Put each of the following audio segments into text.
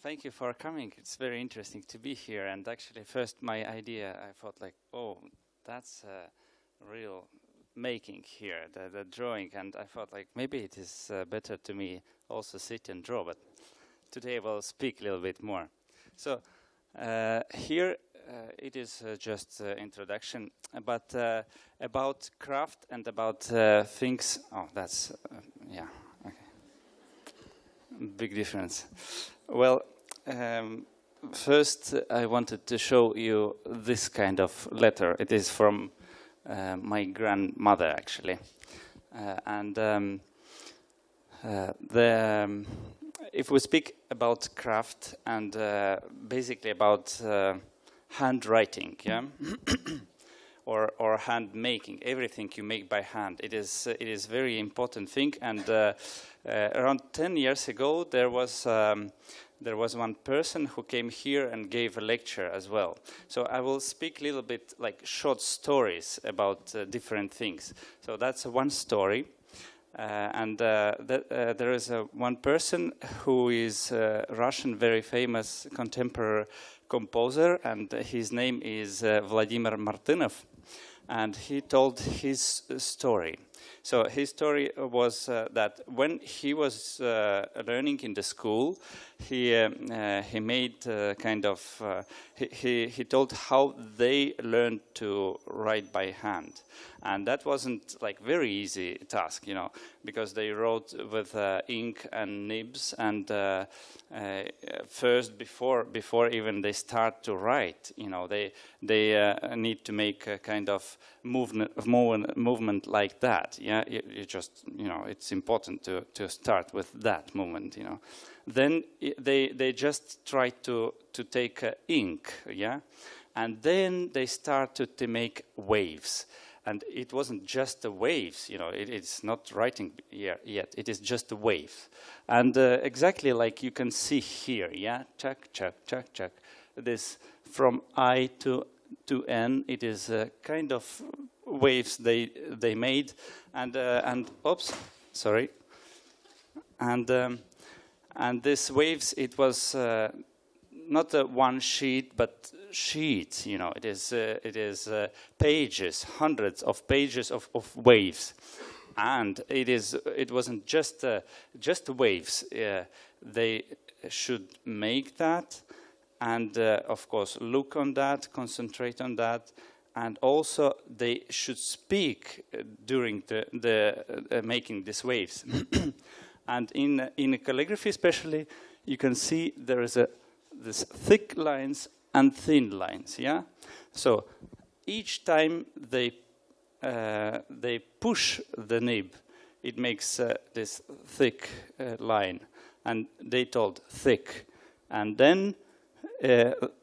thank you for coming. It's very interesting to be here. And actually, first my idea, I thought like, oh, that's real making here, the drawing. And I thought like, maybe it is better to me also sit and draw. But today I will speak a little bit more. So here it is just introduction, but about craft and about things. Oh, that's yeah, okay. Big difference. Well, first I wanted to show you this kind of letter. It is from my grandmother, actually, if we speak about craft and basically about handwriting, yeah, or hand making, everything you make by hand, it is very important thing. And around 10 years ago, there was one person who came here and gave a lecture as well. So I will speak a little bit like short stories about different things. So that's one story. There is one person who is a Russian, very famous contemporary composer, and his name is Vladimir Martynov, and he told his story. So his story was that when he was learning in the school, he made kind of he told how they learned to write by hand, and that wasn't like very easy task, you know, because they wrote with ink and nibs, and first before even they start to write, you know, they need to make a kind of movement like that. Yeah, you just, you know, it's important to start with that movement, you know. Then they just try to take ink, yeah, and then they started to make waves. And it wasn't just the waves, you know, it's not writing yet, it is just the waves. And exactly like you can see here, yeah, chuck, chuck, chuck, chuck. This from I to N, it is a kind of waves they made. And oops, sorry. And this waves, it was not one sheet, but sheets. You know, it is pages, hundreds of pages of waves, and it wasn't just waves. They should make that, and of course look on that, concentrate on that, and also they should speak during the making these waves. And in calligraphy especially, you can see there is this thick lines and thin lines, yeah? So each time they push the nib, it makes this thick line, and they told thick. And then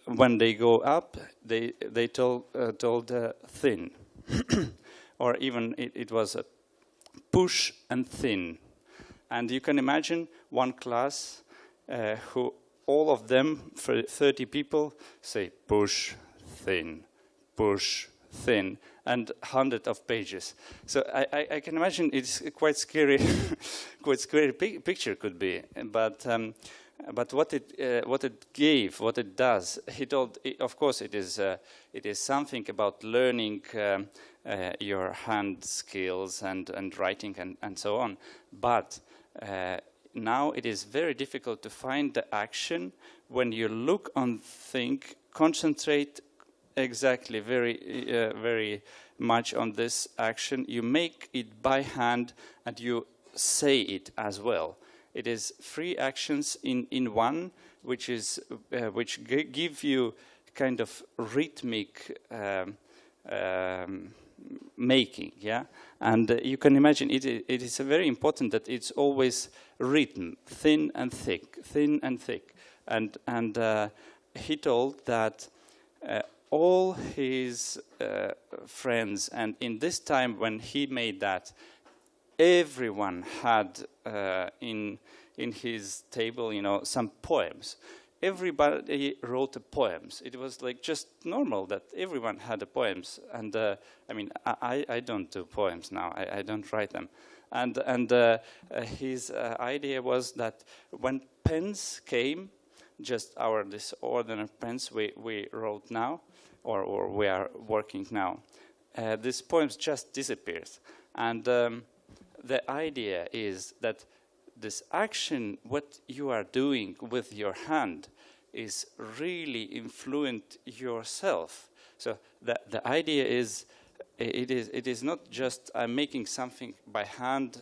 when they go up, they told thin. Or even it was a push and thin. And you can imagine one class who all of them, for 30 people, say push, thin, and hundreds of pages. So I can imagine it's quite scary, quite scary picture could be. But what it does, he told. Of course, it is something about learning your hand skills and writing and so on. But now it is very difficult to find the action when you look on thing, concentrate exactly very much on this action. You make it by hand and you say it as well. It is 3 actions in one, which give you kind of rhythmic making, yeah, and you can imagine it is very important that it's always rhythm, thin and thick, and he told that all his friends, and in this time when he made that, everyone had in his table, you know, some poems. Everybody wrote poems. It was like just normal that everyone had the poems. And I mean, I don't do poems now. I don't write them. And his idea was that when pens came, just this ordinary pens we wrote now, or we are working now. This poem just disappears. And the idea is that this action, what you are doing with your hand, is really influence yourself. So the idea is, it is not just I'm making something by hand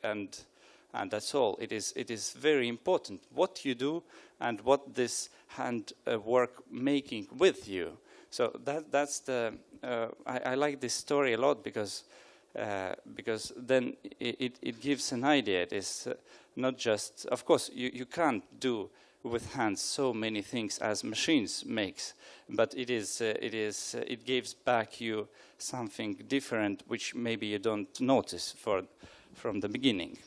and that's all. It is very important what you do and what this hand work making with you. So that's the I like this story a lot because then it gives an idea. It is not just, of course, you can't do with hands so many things as machines makes, but it gives back you something different which maybe you don't notice from the beginning.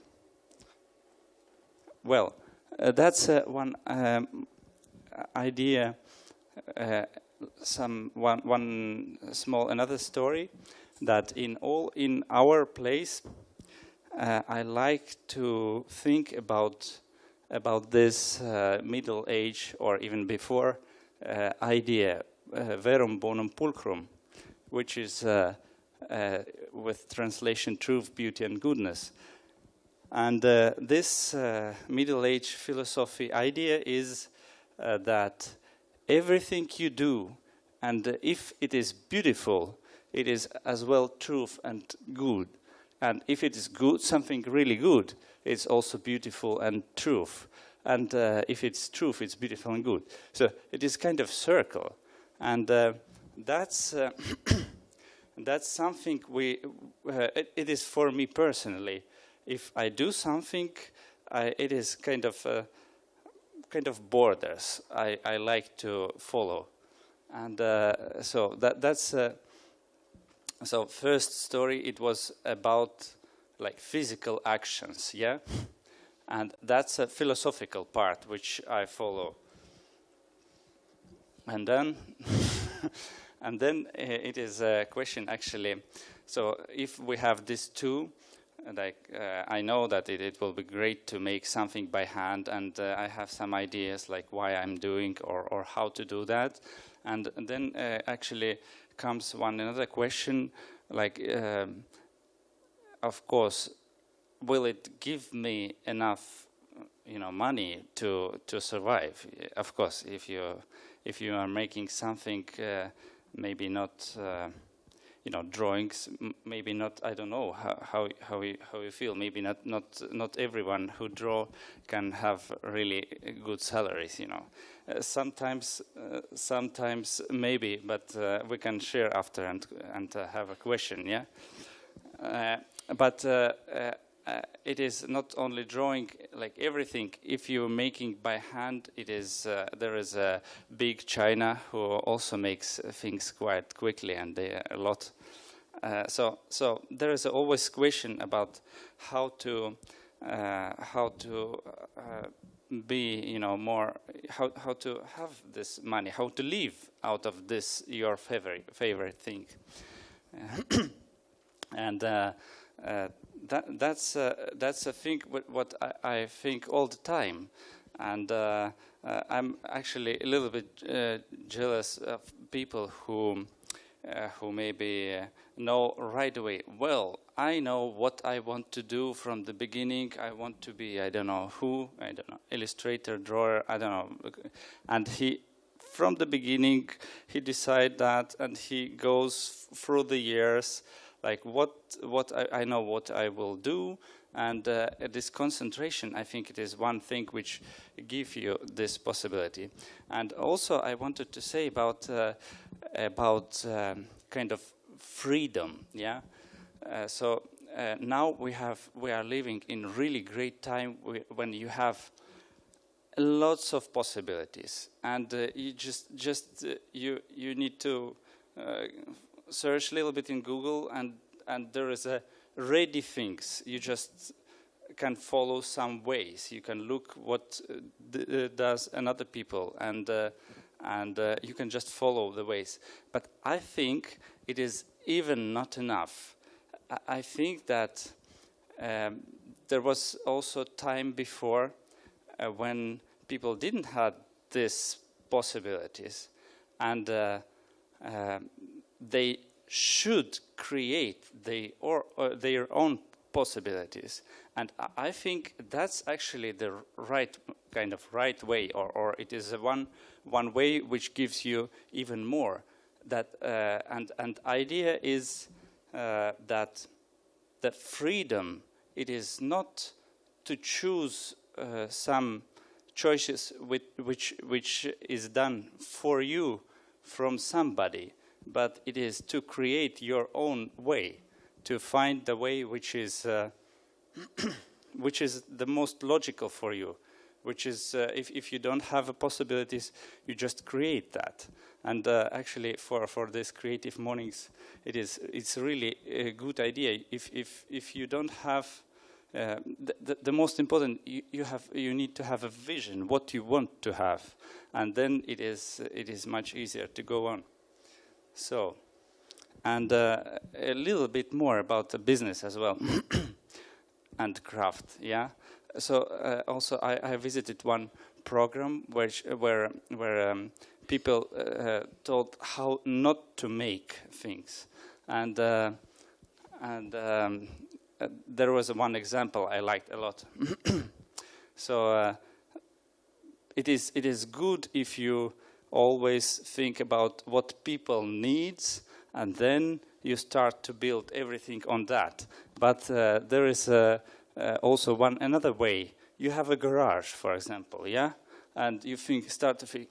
Well, that's one idea. One small another story that in our place, I like to think about this middle age or even before idea, verum bonum pulchrum, which is with translation truth, beauty, and goodness. And this middle age philosophy idea is that everything you do, and if it is beautiful, it is as well truth and good. And if it is good, something really good, it's also beautiful and truth. And if it's truth, it's beautiful and good. So it is kind of circle. And that's that's something it is for me personally. If I do something, it is kind of borders I like to follow. And so that's so first story, it was about like physical actions, yeah? And that's a philosophical part which I follow. And then and then it is a question actually. So if we have these two, like I know that it will be great to make something by hand, and I have some ideas like why I'm doing or how to do that. And then actually comes another question, like of course, will it give me enough money to survive? Of course, if you are making something maybe not drawings, maybe not, I don't know how you feel. Maybe not everyone who draw can have really good salaries. Sometimes maybe, but we can share after and have a question. Yeah, but it is not only drawing, like everything. If you're making by hand, it is there is a big China who also makes things quite quickly, and they are a lot. So there is always question about how to be more how to have this money, how to live out of this your favorite thing, and that's a thing what I think all the time, and I'm actually a little bit jealous of people who maybe know right away. Well, I know what I want to do from the beginning. I want to be, I don't know, illustrator, drawer, I don't know. And from the beginning, he decide that, and he goes through the years, like what I know what I will do. And this concentration, I think it is one thing which gives you this possibility. And also I wanted to say about kind of freedom, yeah. So now we are living in really great time when you have lots of possibilities, and you you need to search a little bit in Google, and there is a ready things. You just can follow some ways. You can look what does another people, and you can just follow the ways. But I think it is even not enough. I think that there was also time before when people didn't have these possibilities, and they should create their own possibilities. And I think that's actually the right way, or it is one way which gives you even more. That and idea is that the freedom, it is not to choose some choices which is done for you from somebody, but it is to create your own way, to find the way which is which is the most logical for you, which is if you don't have possibilities, you just create that. And actually, for this Creative Mornings, it's really a good idea. If you don't have the most important, you need to have a vision what you want to have, and then it is much easier to go on. So, and a little bit more about the business as well and craft. Yeah. So also I visited one program where people told how not to make things, and there was one example I liked a lot. So it is good if you always think about what people needs, and then you start to build everything on that. But there is also another way. You have a garage, for example, yeah, and you start to think,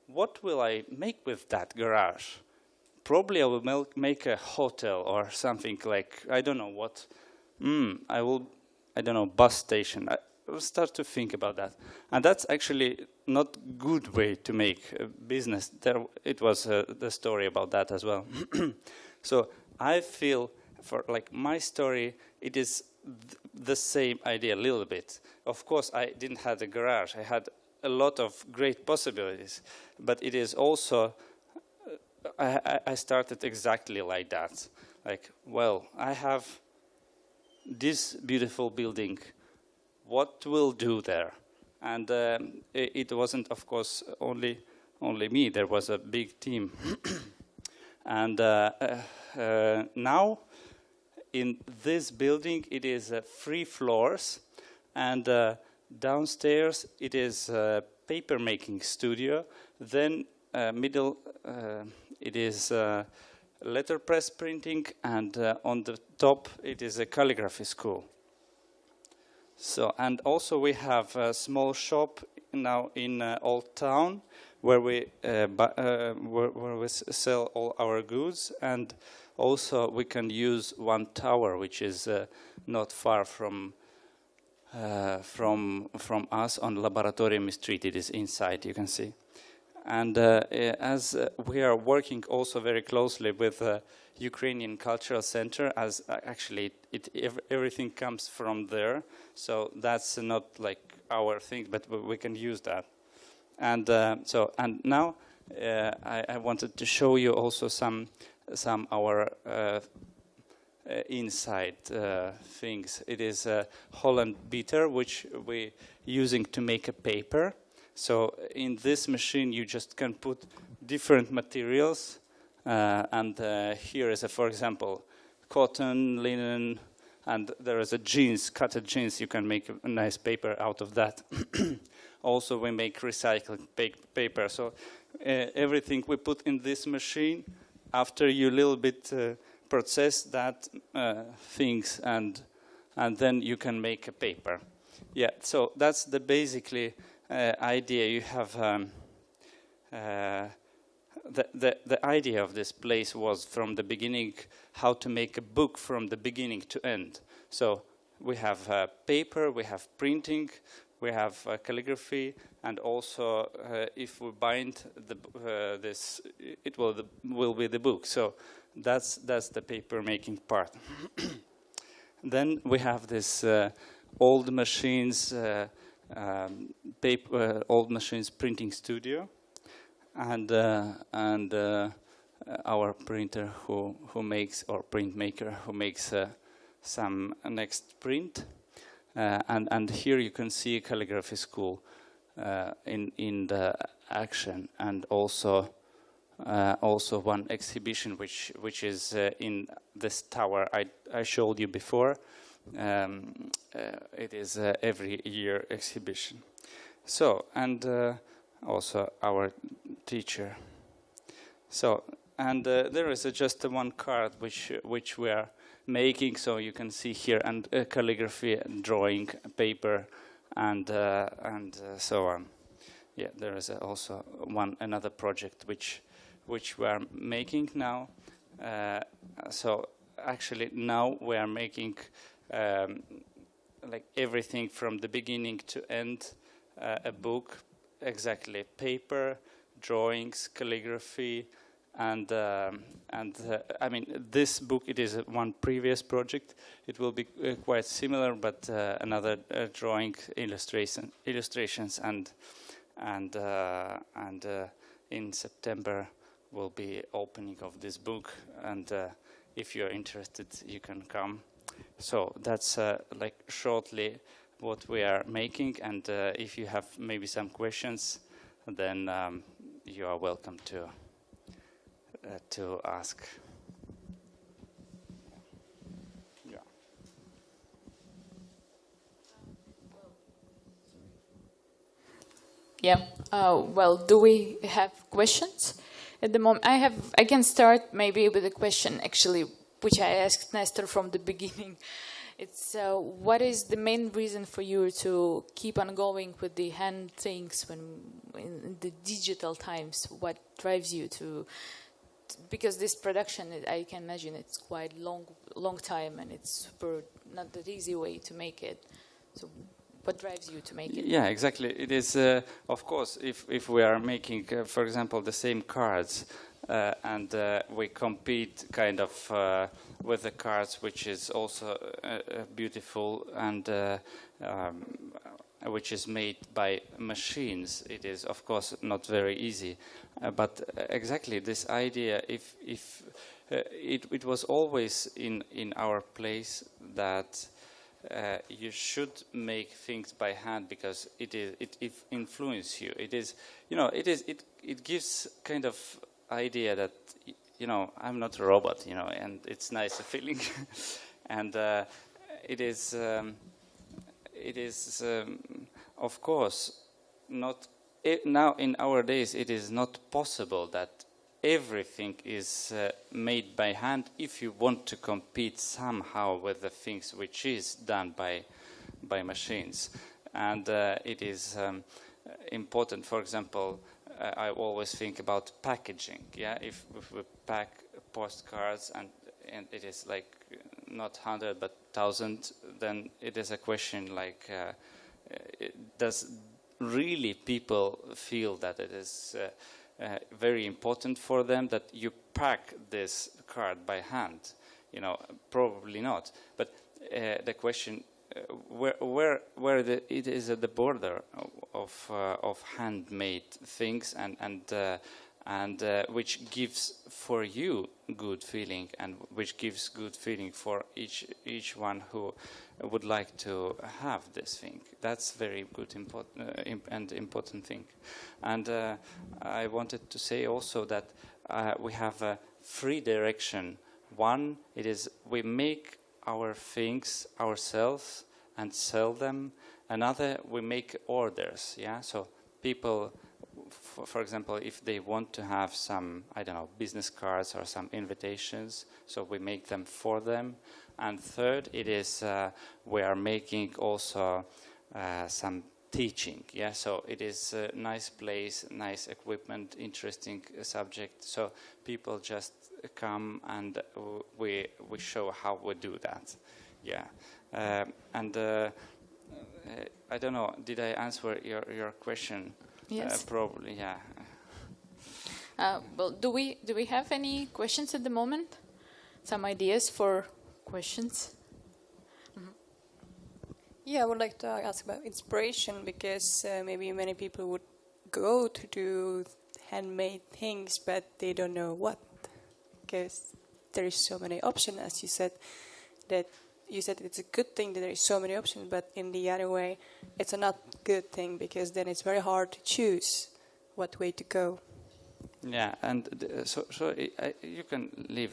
what will I make with that garage? Probably I will make a hotel or something like, I don't know what. I don't know, bus station. I will start to think about that. And that's actually not good way to make a business. It was the story about that as well. So I feel for like my story, it is the same idea a little bit. Of course, I didn't have a garage. I had a lot of great possibilities, but it is also, I started exactly like that. Like, well, I have this beautiful building. What will do there? And it wasn't, of course, only me. There was a big team. And now, in this building, it is 3 floors, and downstairs it is a paper making studio. Then middle it is letterpress printing, and on the top it is a calligraphy school. So, and also we have a small shop now in Old Town where we sell all our goods, and also we can use one tower which is not far from us on Laboratorium Street. It is inside, you can see. And as we are working also very closely with Ukrainian Cultural Center, as actually everything comes from there, so that's not like our thing, but we can use that. And and now I wanted to show you also some our inside things. It is a Holland beater which we using to make a paper. So in this machine you just can put different materials, and here is for example cotton, linen, and there is a jeans, cutted jeans. You can make a nice paper out of that. Also we make recycled paper. So everything we put in this machine, after you little bit process that things, and then you can make a paper. Yeah, so that's the basically idea. You have the idea of this place was from the beginning how to make a book from the beginning to end. So we have paper, we have printing, we have calligraphy, and also if we bind this, it will be the book. So that's the paper making part. Then we have this old machines. Old machines printing studio, and our printer who makes, or printmaker who makes some next print, and here you can see a calligraphy school in the action, and also one exhibition which is in this tower I showed you before. It is every year exhibition. So, and also our teacher. So, and there is just one card which we are making. So you can see here, and calligraphy, drawing, paper, and so on. Yeah, there is also another project which we are making now. So actually now we are making like everything from the beginning to end, a book, exactly, paper, drawings, calligraphy, and I mean, this book, it is one previous project. It will be quite similar, but another drawing, illustrations, and in September will be opening of this book, and if you're interested, you can come. So that's like shortly what we are making, and if you have maybe some questions, then you are welcome to ask. Yeah. Yeah. Well, do we have questions at the moment? I can start maybe with a question, actually, which I asked Nestor from the beginning. It's what is the main reason for you to keep on going with the hand things when in the digital times? What drives you to? Because this production, I can imagine it's quite long time, and it's super not that easy way to make it. So, what drives you to make it? Yeah, exactly. It is, of course, if we are making, for example, the same cards, and we compete kind of with the cards, which is also beautiful, and which is made by machines. It is, of course, not very easy. But exactly this idea, if it was always in our place that you should make things by hand, because it influences you. It is, it gives kind of idea that, I'm not a robot, and it's nice feeling. And it is of course not now in our days. It is not possible that everything is made by hand if you want to compete somehow with the things which is done by machines. And it is important. For example, I always think about packaging. Yeah, if we pack postcards and it is like not 100 but 1,000, then it is a question like, does really people feel that it is very important for them that you pack this card by hand? Probably not. But the question, where it is at the border of handmade things, and which gives for you good feeling, and which gives good feeling for each one who would like to have this thing. That's very good, important thing. And I wanted to say also that we have a free direction. One, it is we make our things ourselves and sell them. Another, we make orders. Yeah, so people, for example, if they want to have some, business cards or some invitations, so we make them for them. And third, it is we are making also some teaching. Yeah, so it is a nice place, nice equipment, interesting subject. So people just come and we show how we do that. Yeah, and I don't know. Did I answer your question? Yes. Probably, yeah. Well, do we have any questions at the moment? Some ideas for questions? Mm-hmm. Yeah, I would like to ask about inspiration, because maybe many people would go to do handmade things, but they don't know what, because there is so many options, as you said, that you said it's a good thing that there is so many options, but in the other way, it's a not good thing because then it's very hard to choose what way to go. Yeah, and so you can leave.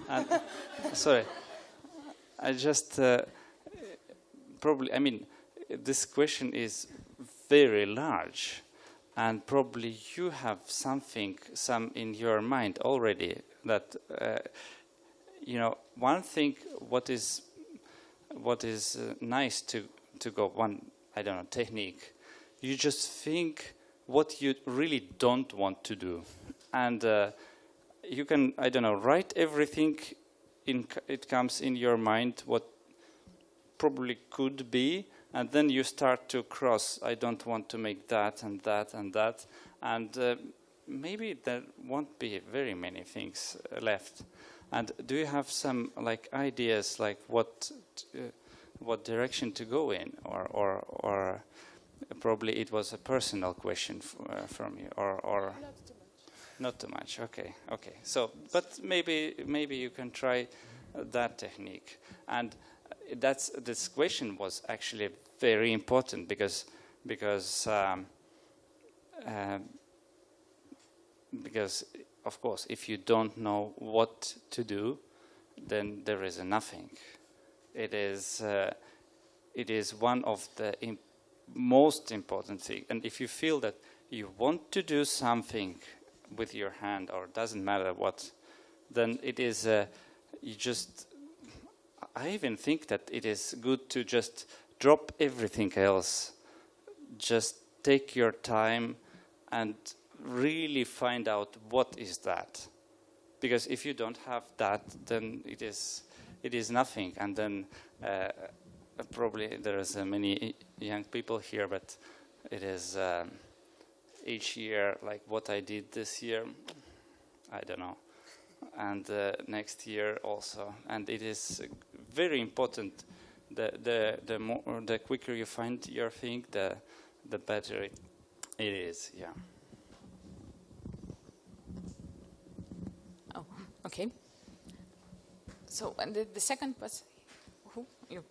And sorry, I just probably. I mean, this question is very large, and probably you have some in your mind already that. One thing, what is nice to go one, I don't know, technique. You just think what you really don't want to do, and you can, I don't know, write everything it comes in your mind what probably could be, and then you start to cross. I don't want to make that and that and that, and maybe there won't be very many things left. And do you have some ideas what direction to go in, or probably it was a personal question from you, or not too much. Okay. So, but maybe you can try that technique. And this question was actually very important because of course, if you don't know what to do, then there is nothing. It is one of the most important things. And if you feel that you want to do something with your hand, or doesn't matter what, then it is I even think that it is good to just drop everything else. Just take your time and really find out what is that, because if you don't have that, then it is nothing. And then probably there is many young people here, but it is each year like what I did this year, I don't know, and next year also. And it is very important. The quicker you find your thing, the better it is. Yeah. Okay. So, and the second was who? You.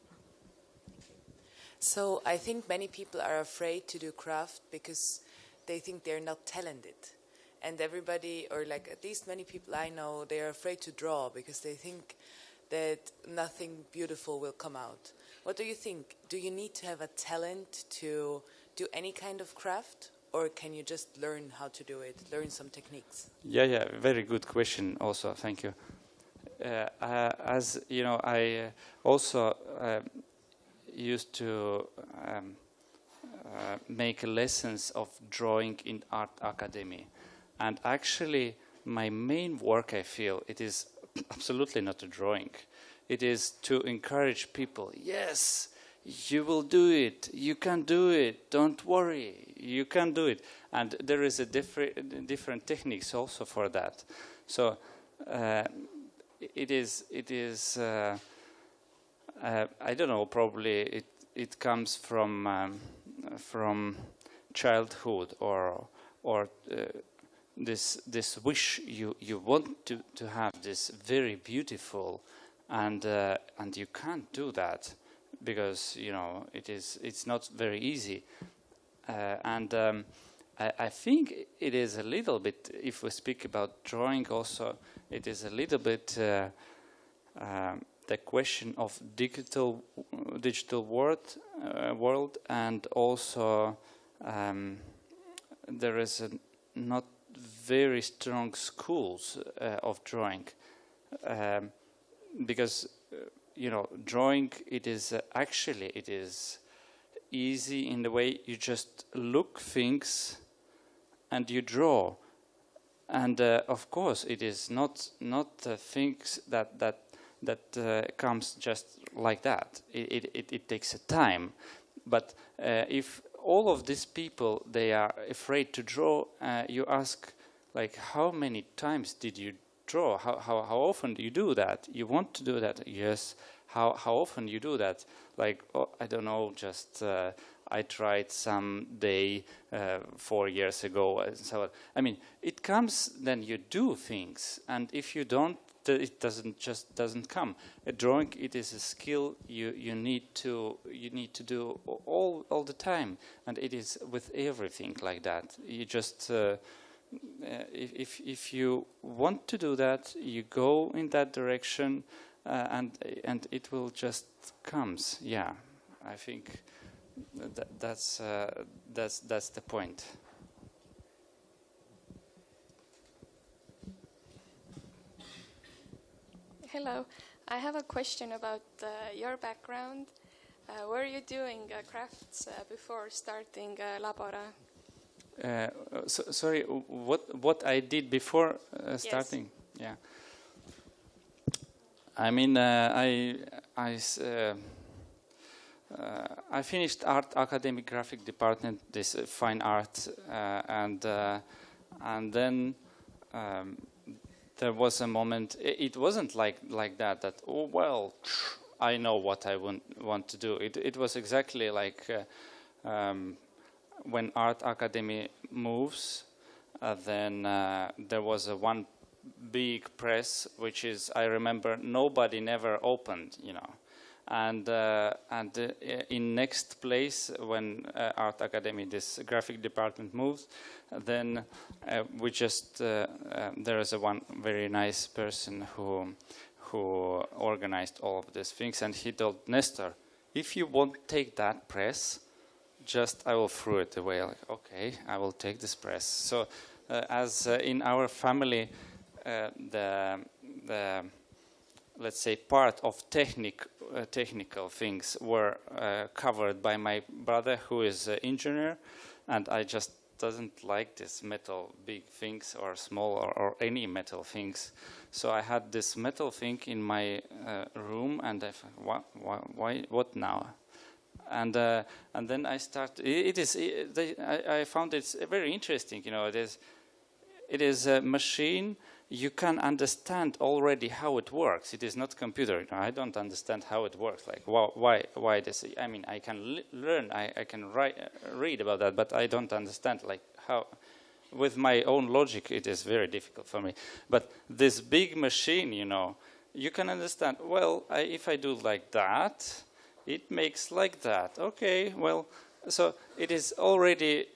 So I think many people are afraid to do craft because they think they're not talented. And everybody, or at least many people I know, they are afraid to draw because they think that nothing beautiful will come out. What do you think? Do you need to have a talent to do any kind of craft? Or can you just learn how to do it, learn some techniques? Yeah, very good question also, thank you. As you know, I also used to make lessons of drawing in art academy. And actually, my main work, I feel, it is absolutely not a drawing. It is to encourage people, yes, you will do it. You can do it. Don't worry. You can do it. And there is a different techniques also for that. So it is. I don't know. Probably it comes from childhood or this wish you want to have this very beautiful, and you can't do that. Because it's not very easy, and I think it is a little bit. If we speak about drawing, also it is a little bit the question of digital world, and also there is not very strong schools of drawing, because. Drawing, it is easy in the way you just look things and you draw. And of course, it is not things that comes just like that. It takes a time. But if all of these people, they are afraid to draw, you ask, how many times did you draw? How often do you do that? You want to do that? Yes. How often you do that? I don't know, just I tried some day 4 years ago and so on. I mean, it comes then you do things, and if you don't it doesn't come. A drawing, it is a skill you need to do all the time, and it is with everything like that. You just if you want to do that, you go in that direction, and it will just comes. Yeah, I think that's the point. Hello, I have a question about your background. Were you doing crafts before starting Labora? Sorry, what I did before starting? Yes. Yeah. I mean, I finished art academic graphic department, this fine art, and then there was a moment. It wasn't like that. Oh well, I know what I want to do. It was exactly like when art academy moves. Then there was one big press, which is, I remember, nobody never opened, and in next place when art academy, this graphic department moves, then we just there is one very nice person who organized all of these things, and he told Nestor, if you won't take that press, just I will throw it away. Like, okay, I will take this press. So as in our family, the let's say part of technical things were covered by my brother, who is an engineer, and I just doesn't like this metal big things or small or any metal things. So I had this metal thing in my room, and I thought, why what now? And then I started. I found it's very interesting. It is a machine. You can understand already how it works. It is not computer. I don't understand how it works. Like why this? I mean, I can learn. I can read about that, but I don't understand like how. With my own logic, it is very difficult for me. But this big machine, you can understand. Well, if I do like that, it makes like that. Okay, well, so it is already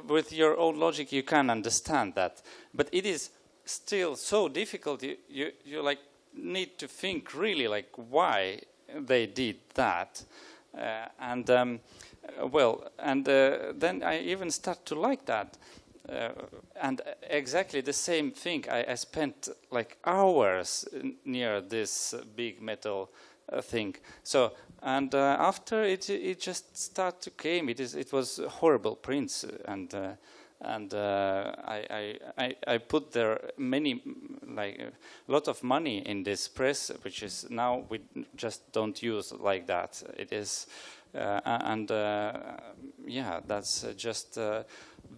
with your own logic. You can understand that, but it is still so difficult. You like need to think really like why they did that, and then I even start to like that, and exactly the same thing. I spent like hours near this big metal thing. So and after it just started to came. It was horrible prints and I put there many, like a lot of money in this press, which is now we just don't use like that. It is, yeah, that's just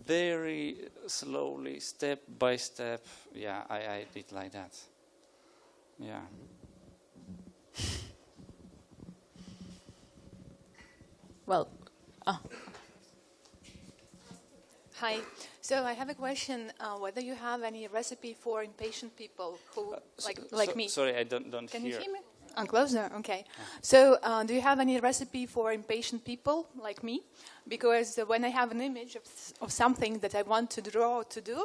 very slowly, step by step. Yeah, I did like that. Yeah. Well, Hi. So I have a question. Whether you have any recipe for impatient people who, like me? Sorry, I don't Can hear. you hear me? I'm closer. Okay. So do you have any recipe for impatient people like me? Because when I have an image of something that I want to draw to do,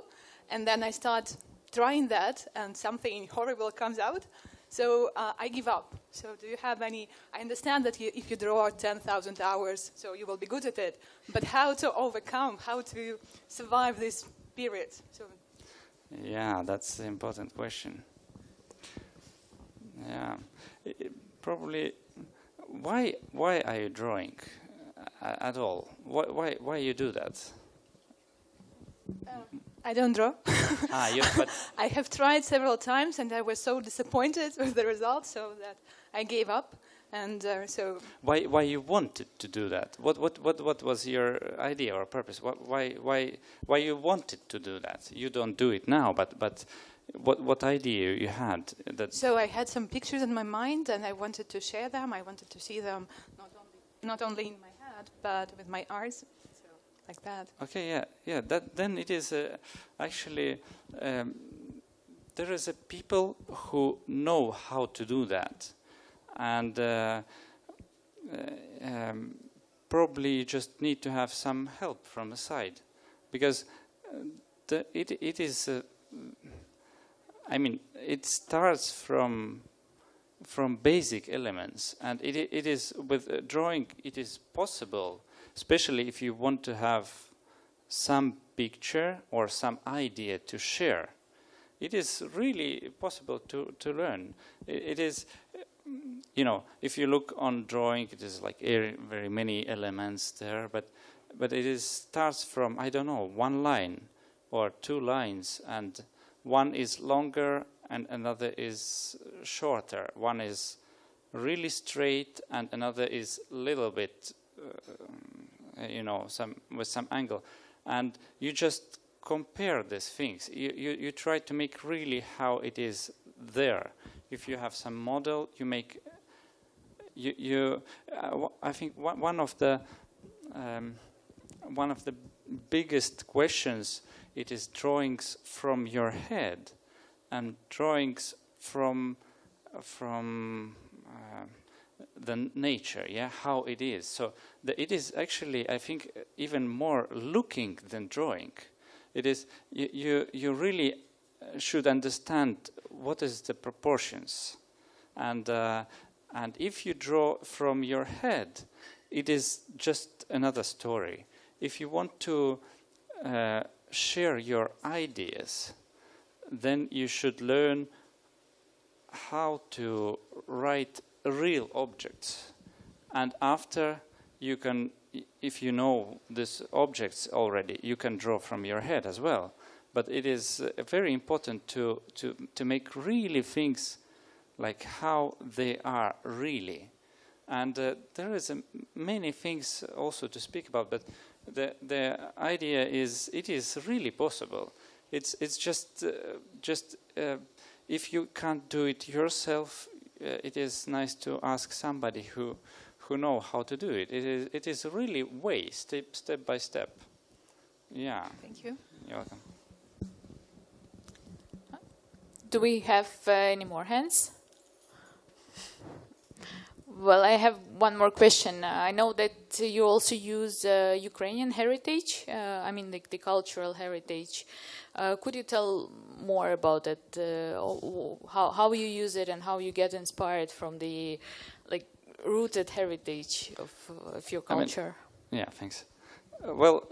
and then I start trying that, and something horrible comes out, so I give up. So do you have any? I understand that if you draw 10,000 hours, so you will be good at it. But how to overcome? How to survive this period? So. Yeah, that's an important question. Yeah, probably. Why are you drawing at all? Why you do that? I don't draw. But I have tried several times, and I was so disappointed with the results, so that I gave up. And so. Why you wanted to do that? What was your idea or purpose? Why you wanted to do that? You don't do it now, but what idea you had that? So I had some pictures in my mind, and I wanted to share them. I wanted to see them not only in my head, but with my eyes. Like that. Okay, yeah. That then it is actually there is a people who know how to do that, and probably you just need to have some help from the side, because it is. I mean, it starts from basic elements, and it is with drawing. It is possible, especially if you want to have some picture or some idea to share. It is really possible to learn. It is, you know, if you look on drawing, it is like very many elements there, but it starts from, I don't know, one line or two lines, and one is longer and another is shorter. One is really straight and another is a little bit, you know, with some angle. And you just compare these things. You try to make really how it is there. If you have some model, you make. I think one of the biggest questions, it is drawings from your head and drawings from the nature, yeah, how it is. So it is actually, I think, even more looking than drawing. It is you really should understand what is the proportions, and if you draw from your head, it is just another story. If you want to share your ideas, then you should learn how to write real objects, and after you can, if you know these objects already, you can draw from your head as well. But it is very important to make really things like how they are really. And there is many things also to speak about, but the idea is it is really possible. It's just if you can't do it yourself, it is nice to ask somebody who know how to do it. It is really way step by step. Yeah. Thank you. You're welcome. Do we have any more hands? Well, I have one more question. I know that you also use Ukrainian heritage, I mean the cultural heritage. Could you tell more about it? How you use it and how you get inspired from the rooted heritage of your culture? Yeah, thanks. Well,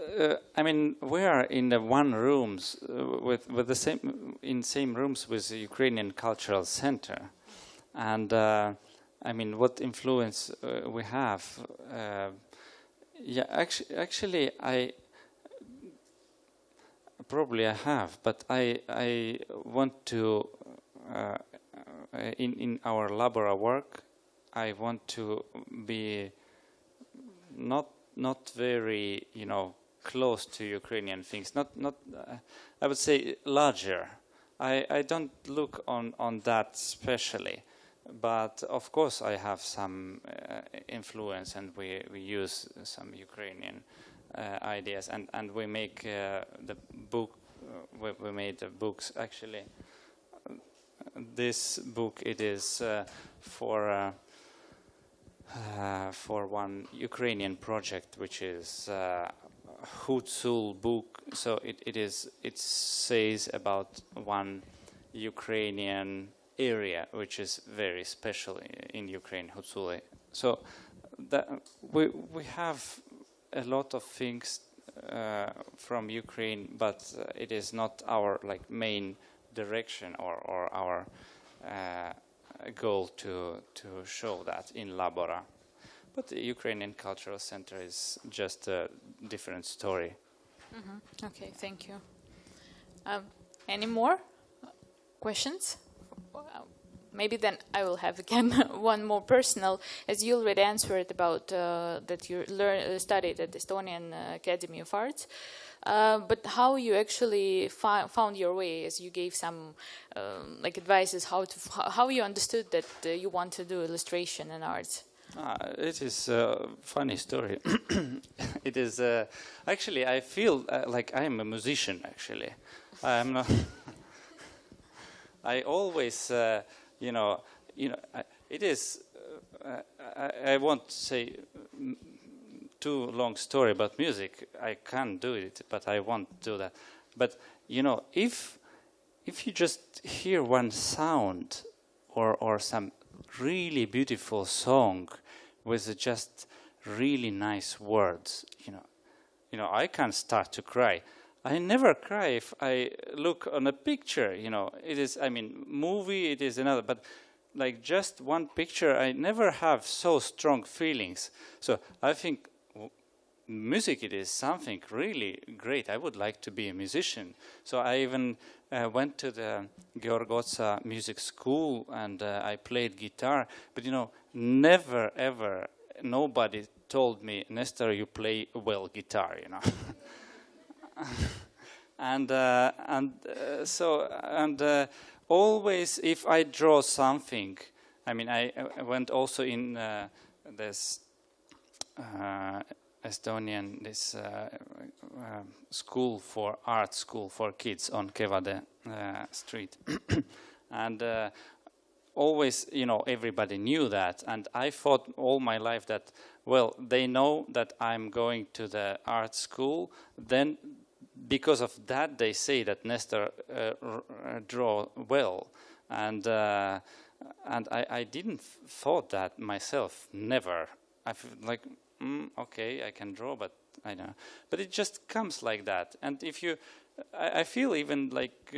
I mean, we are in the one rooms with the same rooms with the Ukrainian Cultural Center, and I mean, what influence we have? Yeah, actually, I have, but I want to in our Labora work, I want to be not very, you know, close to Ukrainian things. Not I would say larger. I don't look on that specially, but of course I have some influence, and we use some Ukrainian ideas, and we make the book. We made the books actually. This book, it is for one Ukrainian project, which is Hutsul book. So it says about one Ukrainian area which is very special in Ukraine, Hutsuli. So that we have a lot of things from Ukraine, but it is not our main direction or our goal to show that in Labora. But the Ukrainian Cultural Center is just a different story. Mm-hmm. Okay, thank you. Any more questions? Maybe then I will have again one more personal, as you already answered about that you studied at the Estonian Academy of Arts. But how you actually found your way, as you gave some advices how you understood that you want to do illustration and arts? It is a funny story. It is actually, I feel like I am a musician. Actually, I am not. I always, it is. I won't say too long story about music. I can't do it, but I won't do that. But if you just hear one sound or some really beautiful song with just really nice words, I can start to cry. I never cry if I look on a picture, it is, movie, it is another, but like just one picture, I never have so strong feelings. So I think music, it is something really great. I would like to be a musician. So I even went to the Georgotsa music school and I played guitar, but never ever nobody told me, Nestor, you play well guitar, always if I draw something, I went also in this Estonian school for art school for kids on Kevade street, and always everybody knew that, and I thought all my life that they know that I'm going to the art school, then because of that they say that Nestor draw well, and I didn't thought that myself, never. I feel like okay, I can draw, but I don't know. But it just comes like that, and if you, I feel even like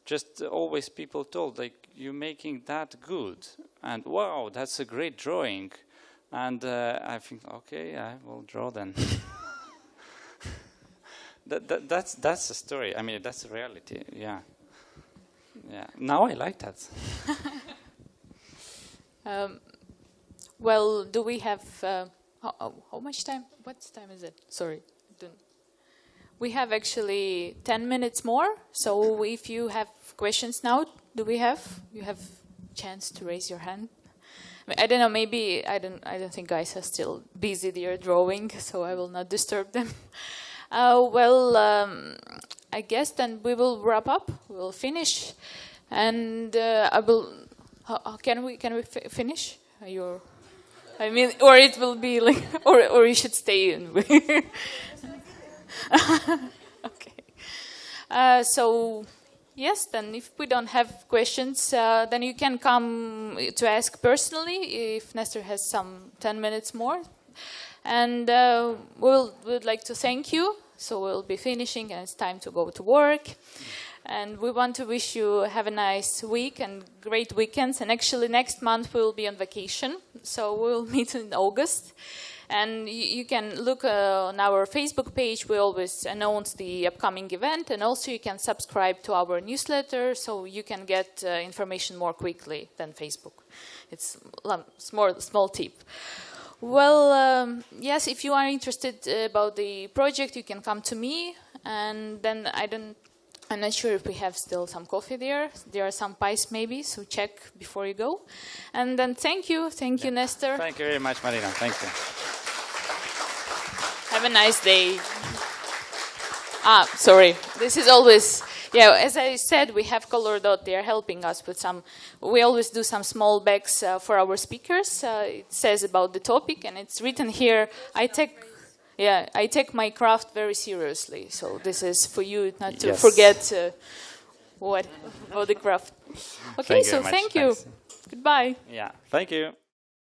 just always people told like you're making that good, and wow, that's a great drawing, and I think okay, I will draw then. That's the story. That's the reality. Yeah. Now I like that. Well, do we have how much time? What time is it? Sorry, we have actually 10 minutes more. So if you have questions now, you have chance to raise your hand. I don't know. Maybe I don't think guys are still busy. They are drawing, so I will not disturb them. I guess then we will wrap up. We will finish, and I will. Can we finish? Or it will be like, or you should stay in. Okay. So yes, then if we don't have questions, then you can come to ask personally if Nestor has some 10 minutes more. And we'd like to thank you. So we'll be finishing and it's time to go to work. And we want to wish you have a nice week and great weekends. And actually next month we'll be on vacation. So we'll meet in August. And you can look on our Facebook page. We always announce the upcoming event. And also you can subscribe to our newsletter so you can get information more quickly than Facebook. It's a small tip. Well, yes, if you are interested about the project, you can come to me. And then I'm not sure if we have still some coffee there. There are some pies maybe, so check before you go. And then thank you, Nestor. Thank you very much, Marina. Thank you. Have a nice day. Sorry. This is always, as I said, we have Color Dot. They are helping us with some, we always do some small bags for our speakers. It says about the topic, and it's written here, I take my craft very seriously. So this is for you not to forget what about the craft. Okay, thank you. Thanks. Goodbye. Yeah, thank you.